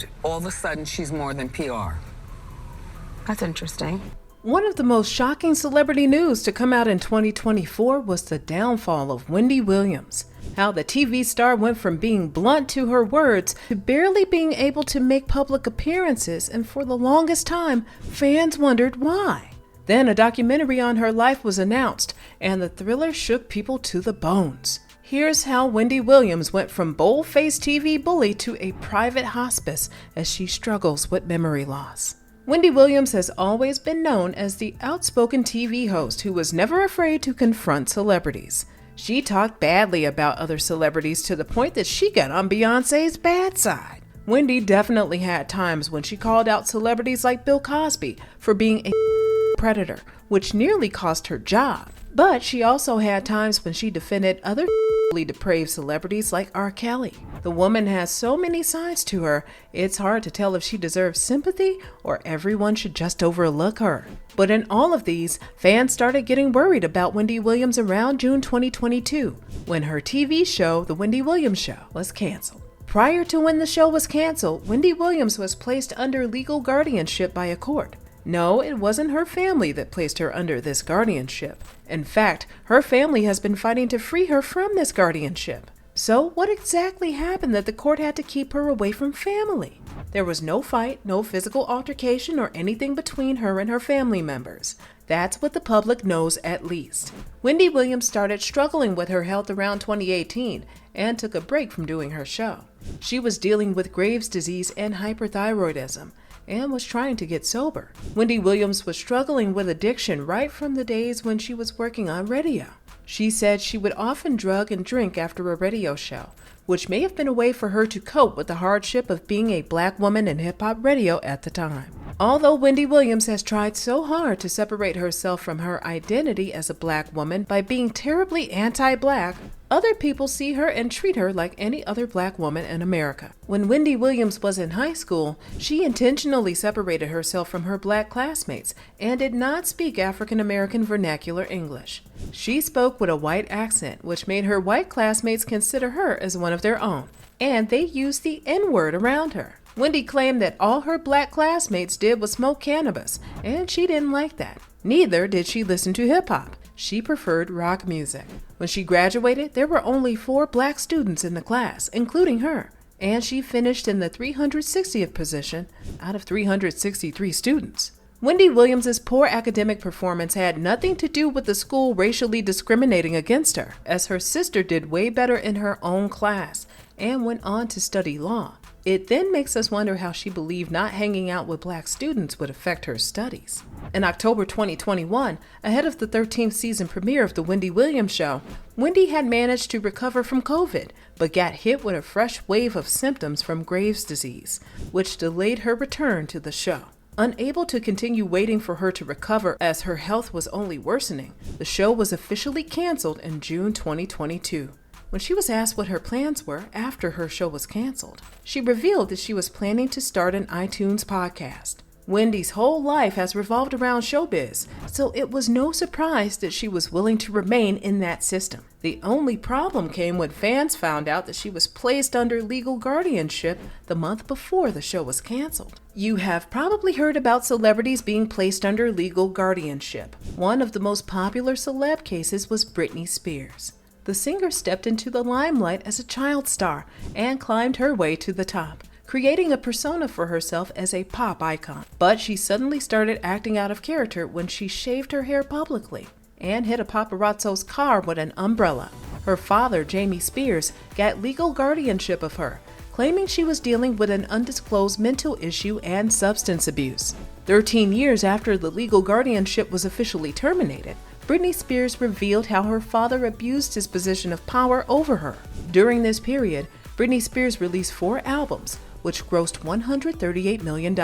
and all of a sudden she's more than PR. That's interesting. One of the most shocking celebrity news to come out in 2024 was the downfall of Wendy Williams. How the TV star went from being blunt to her words to barely being able to make public appearances, and for the longest time, fans wondered why. Then a documentary on her life was announced, and the thriller shook people to the bones. Here's how Wendy Williams went from bold-faced TV bully to a private hospice as she struggles with memory loss. Wendy Williams has always been known as the outspoken TV host who was never afraid to confront celebrities. She talked badly about other celebrities to the point that she got on Beyoncé's bad side. Wendy definitely had times when she called out celebrities like Bill Cosby for being a predator, which nearly cost her job. But she also had times when she defended other depraved celebrities like R. Kelly. The woman has so many sides to her, it's hard to tell if she deserves sympathy or everyone should just overlook her. But in all of these, fans started getting worried about Wendy Williams around June 2022, when her TV show, The Wendy Williams Show, was canceled. Prior to when the show was canceled, Wendy Williams was placed under legal guardianship by a court. No, it wasn't her family that placed her under this guardianship. In fact, her family has been fighting to free her from this guardianship. So what exactly happened that the court had to keep her away from family? There was no fight, no physical altercation, or anything between her and her family members. That's what the public knows at least. Wendy Williams started struggling with her health around 2018 and took a break from doing her show. She was dealing with Graves' disease and hyperthyroidism, and was trying to get sober. Wendy Williams was struggling with addiction right from the days when she was working on radio. She said she would often drug and drink after a radio show, which may have been a way for her to cope with the hardship of being a black woman in hip-hop radio at the time. Although Wendy Williams has tried so hard to separate herself from her identity as a black woman by being terribly anti-black, other people see her and treat her like any other black woman in America. When Wendy Williams was in high school, she intentionally separated herself from her black classmates and did not speak African American vernacular English. She spoke with a white accent, which made her white classmates consider her as one of their own, and they used the N-word around her. Wendy claimed that all her black classmates did was smoke cannabis, and she didn't like that. Neither did she listen to hip-hop. She preferred rock music. When she graduated, there were only 4 black students in the class, including her, and she finished in the 360th position out of 363 students. Wendy Williams' poor academic performance had nothing to do with the school racially discriminating against her, as her sister did way better in her own class and went on to study law. It then makes us wonder how she believed not hanging out with black students would affect her studies. In October 2021, ahead of the 13th season premiere of The Wendy Williams Show, Wendy had managed to recover from COVID, but got hit with a fresh wave of symptoms from Graves' disease, which delayed her return to the show. Unable to continue waiting for her to recover as her health was only worsening, the show was officially canceled in June 2022. When she was asked what her plans were after her show was canceled, she revealed that she was planning to start an iTunes podcast. Wendy's whole life has revolved around showbiz, so it was no surprise that she was willing to remain in that system. The only problem came when fans found out that she was placed under legal guardianship the month before the show was canceled. You have probably heard about celebrities being placed under legal guardianship. One of the most popular celeb cases was Britney Spears. The singer stepped into the limelight as a child star and climbed her way to the top, creating a persona for herself as a pop icon. But she suddenly started acting out of character when she shaved her hair publicly and hit a paparazzo's car with an umbrella. Her father, Jamie Spears, got legal guardianship of her, claiming she was dealing with an undisclosed mental issue and substance abuse. 13 years after the legal guardianship was officially terminated, Britney Spears revealed how her father abused his position of power over her. During this period, Britney Spears released 4 albums, which grossed $138 million.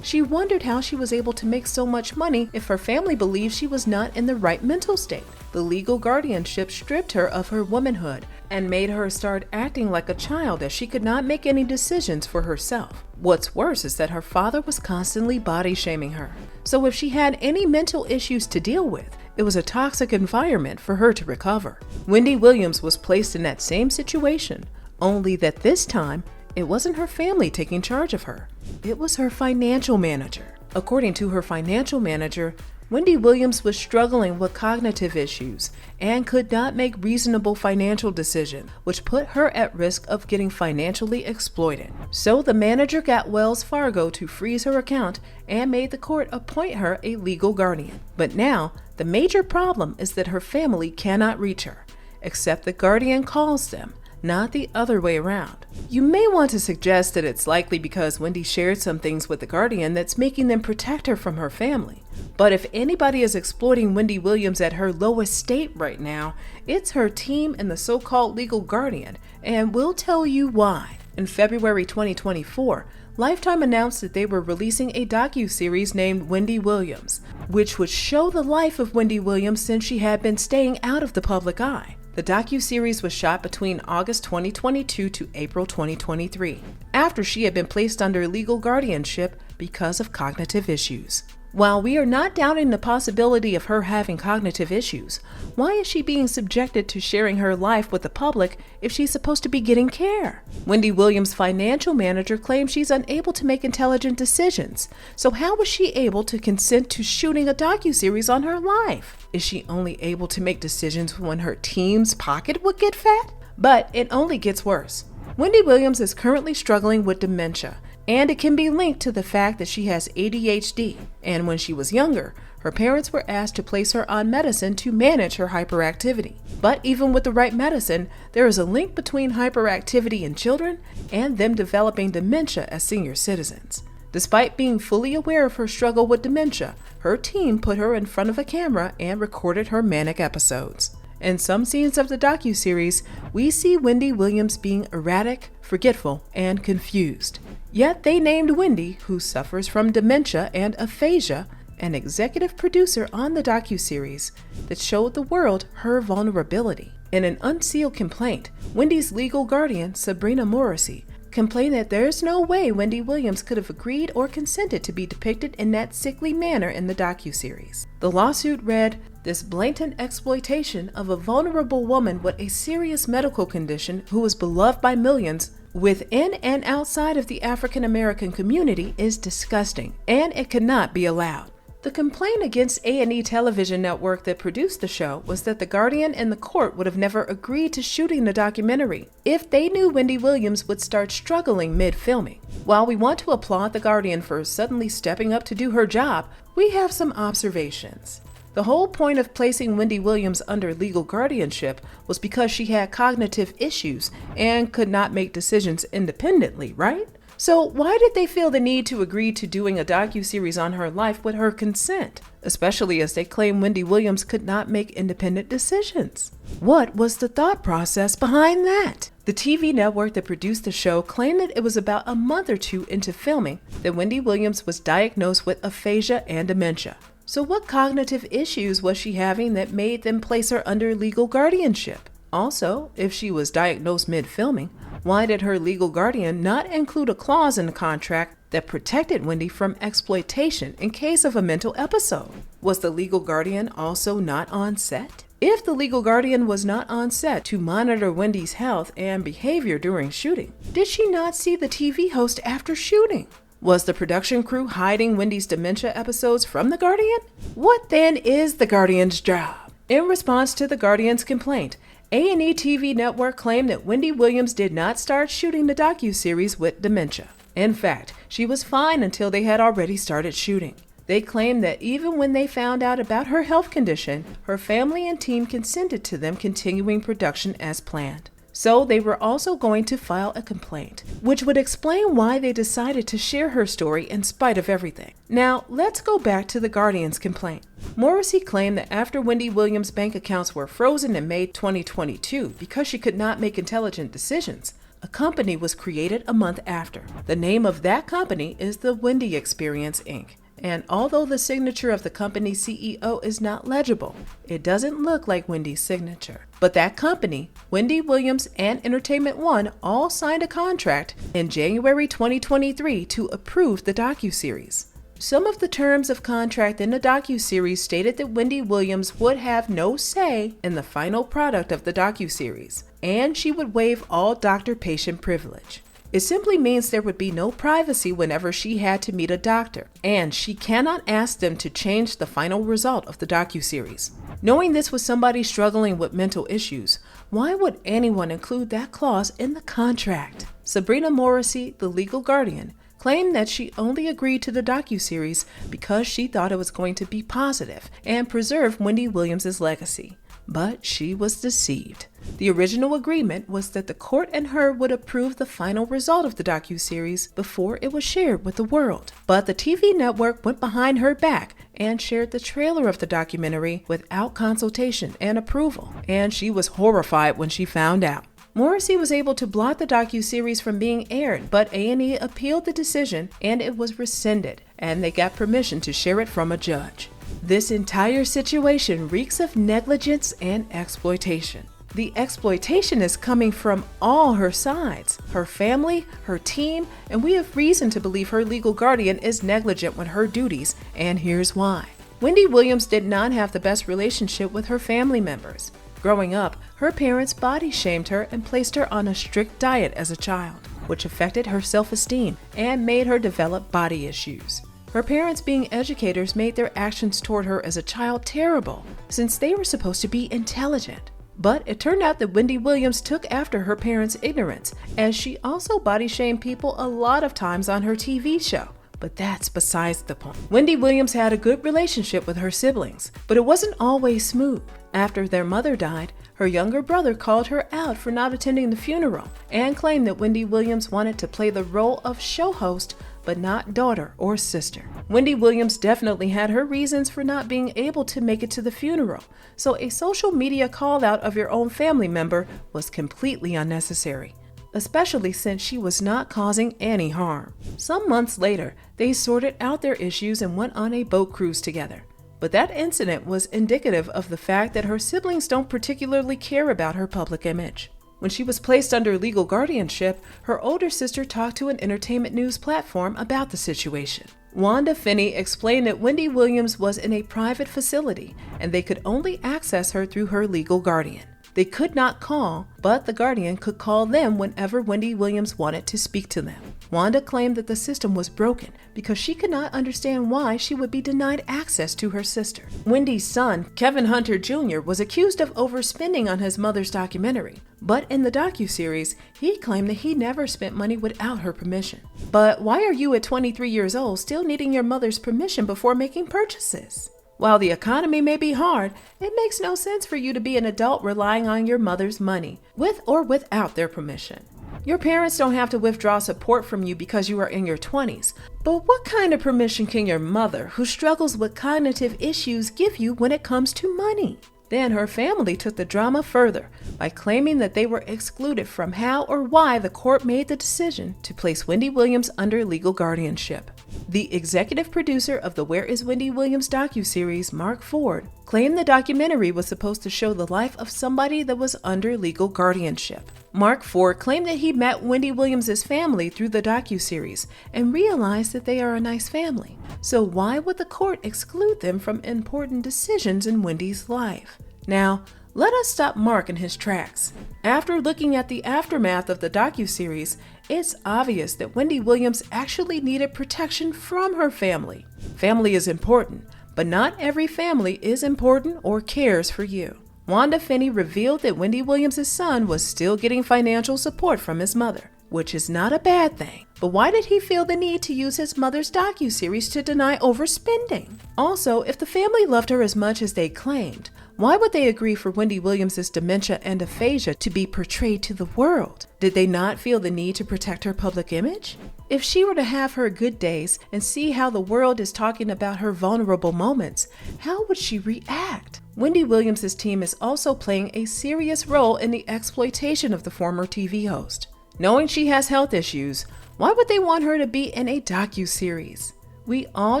She wondered how she was able to make so much money if her family believed she was not in the right mental state. The legal guardianship stripped her of her womanhood and made her start acting like a child as she could not make any decisions for herself. What's worse is that her father was constantly body shaming her. So if she had any mental issues to deal with, it was a toxic environment for her to recover. Wendy Williams was placed in that same situation, only that this time It wasn't her family taking charge of her. It was her financial manager. According to her financial manager, Wendy Williams was struggling with cognitive issues and could not make reasonable financial decisions, which put her at risk of getting financially exploited. So the manager got Wells Fargo to freeze her account and made the court appoint her a legal guardian. But now, the major problem is that her family cannot reach her, except the guardian calls them, not the other way around. You may want to suggest that it's likely because Wendy shared some things with the guardian that's making them protect her from her family. But if anybody is exploiting Wendy Williams at her lowest state right now, it's her team and the so-called legal guardian, and we'll tell you why. In February 2024, Lifetime announced that they were releasing a docu-series named Wendy Williams, which would show the life of Wendy Williams since she had been staying out of the public eye. The docu-series was shot between August 2022 to April 2023, after she had been placed under legal guardianship because of cognitive issues. While we are not doubting the possibility of her having cognitive issues, why is she being subjected to sharing her life with the public if she's supposed to be getting care? Wendy Williams' financial manager claims she's unable to make intelligent decisions. So how was she able to consent to shooting a docuseries on her life? Is she only able to make decisions when her team's pocket would get fat? But it only gets worse. Wendy Williams is currently struggling with dementia, and it can be linked to the fact that she has ADHD. And when she was younger, her parents were asked to place her on medicine to manage her hyperactivity. But even with the right medicine, there is a link between hyperactivity in children and them developing dementia as senior citizens. Despite being fully aware of her struggle with dementia, her team put her in front of a camera and recorded her manic episodes. In some scenes of the docuseries, we see Wendy Williams being erratic, forgetful, and confused. Yet they named Wendy, who suffers from dementia and aphasia, an executive producer on the docuseries that showed the world her vulnerability. In an unsealed complaint, Wendy's legal guardian, Sabrina Morrissey, complained that there's no way Wendy Williams could have agreed or consented to be depicted in that sickly manner in the docuseries. The lawsuit read, "This blatant exploitation of a vulnerable woman with a serious medical condition who is beloved by millions within and outside of the African American community is disgusting, and it cannot be allowed." The complaint against A&E television network that produced the show was that the Guardian and the court would have never agreed to shooting the documentary if they knew Wendy Williams would start struggling mid-filming. While we want to applaud the Guardian for suddenly stepping up to do her job, we have some observations. The whole point of placing Wendy Williams under legal guardianship was because she had cognitive issues and could not make decisions independently, right? So why did they feel the need to agree to doing a docuseries on her life with her consent, especially as they claim Wendy Williams could not make independent decisions? What was the thought process behind that? The TV network that produced the show claimed that it was about a month or two into filming that Wendy Williams was diagnosed with aphasia and dementia. So what cognitive issues was she having that made them place her under legal guardianship? Also, if she was diagnosed mid-filming, why did her legal guardian not include a clause in the contract that protected Wendy from exploitation in case of a mental episode? Was the legal guardian also not on set? If the legal guardian was not on set to monitor Wendy's health and behavior during shooting, did she not see the TV host after shooting? Was the production crew hiding Wendy's dementia episodes from the Guardian? What then is the Guardian's job? In response to the Guardian's complaint, A&E TV network claimed that Wendy Williams did not start shooting the docuseries with dementia. In fact, she was fine until they had already started shooting. They claimed that even when they found out about her health condition, her family and team consented to them continuing production as planned. So they were also going to file a complaint, which would explain why they decided to share her story in spite of everything. Now, let's go back to the Guardian's complaint. Morrissey claimed that after Wendy Williams' bank accounts were frozen in May 2022 because she could not make intelligent decisions, a company was created a month after. The name of that company is the Wendy Experience, Inc. And although the signature of the company's CEO is not legible, it doesn't look like Wendy's signature. But that company, Wendy Williams and Entertainment One, all signed a contract in January 2023 to approve the docuseries. Some of the terms of contract in the docuseries stated that Wendy Williams would have no say in the final product of the docuseries, and she would waive all doctor-patient privilege. It simply means there would be no privacy whenever she had to meet a doctor, and she cannot ask them to change the final result of the docuseries. Knowing this was somebody struggling with mental issues, why would anyone include that clause in the contract? Sabrina Morrissey, the legal guardian, claimed that she only agreed to the docuseries because she thought it was going to be positive and preserve Wendy Williams' legacy. But she was deceived. The original agreement was that the court and her would approve the final result of the docuseries before it was shared with the world. But the TV network went behind her back and shared the trailer of the documentary without consultation and approval, and she was horrified when she found out. Morrissey was able to block the docuseries from being aired, but A&E appealed the decision and it was rescinded, and they got permission to share it from a judge. This entire situation reeks of negligence and exploitation. The exploitation is coming from all her sides, her family, her team, and we have reason to believe her legal guardian is negligent with her duties, and here's why. Wendy Williams did not have the best relationship with her family members. Growing up, her parents body shamed her and placed her on a strict diet as a child, which affected her self-esteem and made her develop body issues. Her parents, being educators, made their actions toward her as a child terrible, since they were supposed to be intelligent. But it turned out that Wendy Williams took after her parents' ignorance, as she also body shamed people a lot of times on her TV show. But that's besides the point. Wendy Williams had a good relationship with her siblings, but it wasn't always smooth. After their mother died, her younger brother called her out for not attending the funeral and claimed that Wendy Williams wanted to play the role of show host, but not daughter or sister. Wendy Williams definitely had her reasons for not being able to make it to the funeral, so a social media call out of your own family member was completely unnecessary, especially since she was not causing any harm. Some months later, they sorted out their issues and went on a boat cruise together. But that incident was indicative of the fact that her siblings don't particularly care about her public image. When she was placed under legal guardianship, her older sister talked to an entertainment news platform about the situation. Wanda Finney explained that Wendy Williams was in a private facility and they could only access her through her legal guardian. They could not call, but the guardian could call them whenever Wendy Williams wanted to speak to them. Wanda claimed that the system was broken because she could not understand why she would be denied access to her sister. Wendy's son, Kevin Hunter Jr., was accused of overspending on his mother's documentary, but in the docuseries, he claimed that he never spent money without her permission. But why are you at 23 years old still needing your mother's permission before making purchases? While the economy may be hard, it makes no sense for you to be an adult relying on your mother's money, with or without their permission. Your parents don't have to withdraw support from you because you are in your 20s, but what kind of permission can your mother, who struggles with cognitive issues, give you when it comes to money? Then her family took the drama further by claiming that they were excluded from how or why the court made the decision to place Wendy Williams under legal guardianship. The executive producer of the Where is Wendy Williams docuseries, Mark Ford, claimed the documentary was supposed to show the life of somebody that was under legal guardianship. Mark Ford claimed that he met Wendy Williams' family through the docuseries and realized that they are a nice family. So why would the court exclude them from important decisions in Wendy's life? Now, let us stop Mark in his tracks. After looking at the aftermath of the docuseries, it's obvious that Wendy Williams actually needed protection from her family. Family is important, but not every family is important or cares for you. Wanda Finney revealed that Wendy Williams' son was still getting financial support from his mother, which is not a bad thing. But why did he feel the need to use his mother's docuseries to deny overspending? Also, if the family loved her as much as they claimed, why would they agree for Wendy Williams' dementia and aphasia to be portrayed to the world? Did they not feel the need to protect her public image? If she were to have her good days and see how the world is talking about her vulnerable moments, how would she react? Wendy Williams' team is also playing a serious role in the exploitation of the former TV host. Knowing she has health issues, why would they want her to be in a docuseries? We all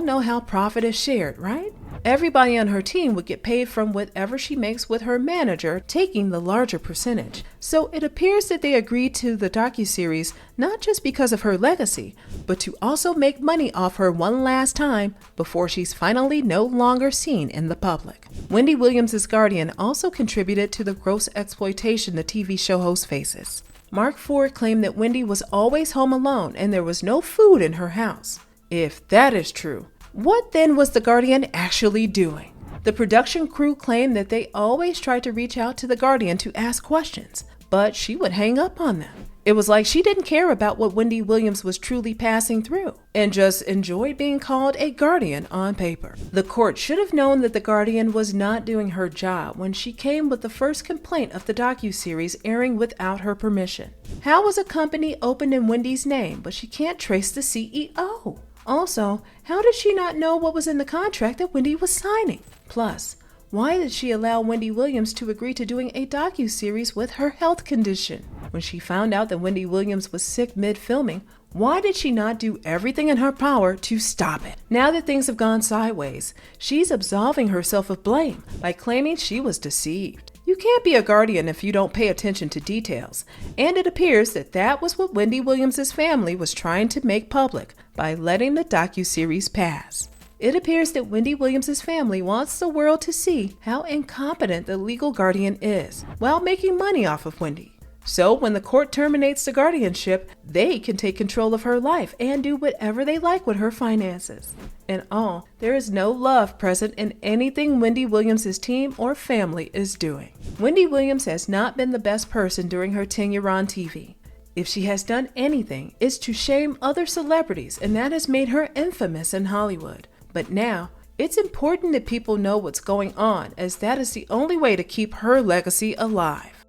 know how profit is shared, right? Everybody on her team would get paid from whatever she makes with her manager, taking the larger percentage. So it appears that they agreed to the docuseries not just because of her legacy, but to also make money off her one last time before she's finally no longer seen in the public. Wendy Williams' guardian also contributed to the gross exploitation the TV show host faces. Mark Ford claimed that Wendy was always home alone and there was no food in her house. If that is true, what then was the Guardian actually doing? The production crew claimed that they always tried to reach out to the Guardian to ask questions, but she would hang up on them. It was like she didn't care about what Wendy Williams was truly passing through and just enjoyed being called a guardian on paper. The court should have known that the Guardian was not doing her job when she came with the first complaint of the docuseries airing without her permission. How was a company opened in Wendy's name, but she can't trace the CEO? Also, how did she not know what was in the contract that Wendy was signing? Plus, why did she allow Wendy Williams to agree to doing a docuseries with her health condition? When she found out that Wendy Williams was sick mid-filming, why did she not do everything in her power to stop it? Now that things have gone sideways, she's absolving herself of blame by claiming she was deceived. You can't be a guardian if you don't pay attention to details, and it appears that that was what Wendy Williams' family was trying to make public by letting the docuseries pass. It appears that Wendy Williams' family wants the world to see how incompetent the legal guardian is while making money off of Wendy. So when the court terminates the guardianship, they can take control of her life and do whatever they like with her finances. In all, there is no love present in anything Wendy Williams' team or family is doing. Wendy Williams has not been the best person during her tenure on TV. If she has done anything, it's to shame other celebrities, and that has made her infamous in Hollywood. But now, it's important that people know what's going on, as that is the only way to keep her legacy alive.